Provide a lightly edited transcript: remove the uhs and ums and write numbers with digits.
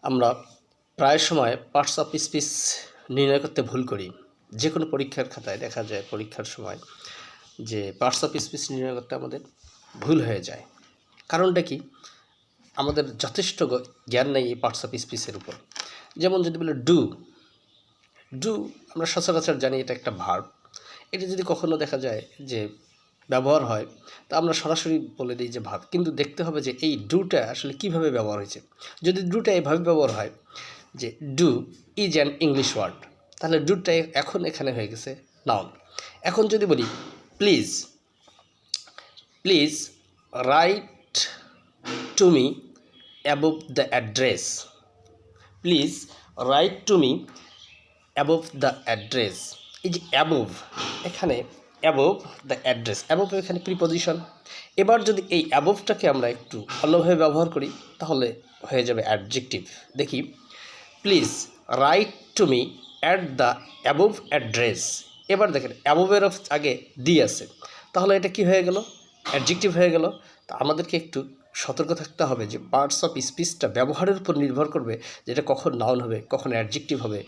আমরা প্রায় সময় পার্টস অফ স্পিচ নির্ণয় করতে ভুল করি। যে কোনো পরীক্ষার খাতায় দেখা যায় পরীক্ষার সময় যে পার্টস অফ স্পিচ নির্ণয় করতে আমাদের ভুল হয়ে যায়। কারণটা কি? আমাদের যথেষ্ট জ্ঞান নেই এই পার্টস অফ স্পিচের উপর। যেমন যদি বলে ডু, আমরা সচরাচর জানি এটা একটা ভার্ব। এটা যদি কখনো দেখা যায় যে ব্যবহার হয় তা আমরা সরাসরি বলে দিই যে ভার্ব, কিন্তু দেখতে হবে যে এই ডুটা আসলে কিভাবে ব্যবহার হয়েছে। যদি ডুটা এইভাবে ব্যবহার হয় যে do is an English word, তাহলে ডুটা এখন এখানে হয়ে গেছে নাউন। এখন যদি বলি please write to me above the address, please write to me above the address. এই যে অ্যাবভ, এখানে অ্যাবভ দ্য অ্যাড্রেস, অ্যাবভ এখানে প্রিপোজিশন। এবার যদি এই অ্যাবভটাকে আমরা একটু অন্যভাবে ব্যবহার করি তাহলে হয়ে যাবে অ্যাডজেক্টিভ। দেখি, please write to me at the above address. এবার দেখেন অ্যাবভের আগে দি আছে, তাহলে এটা কি হয়ে গেল? অ্যাডজেক্টিভ হয়ে গেল। তা আমাদেরকে একটু সতর্ক থাকতে হবে যে পার্টস অফ স্পিচটা ব্যবহারের উপর নির্ভর করবে, যেটা কখন নাউন হবে, কখন অ্যাডজেক্টিভ হবে।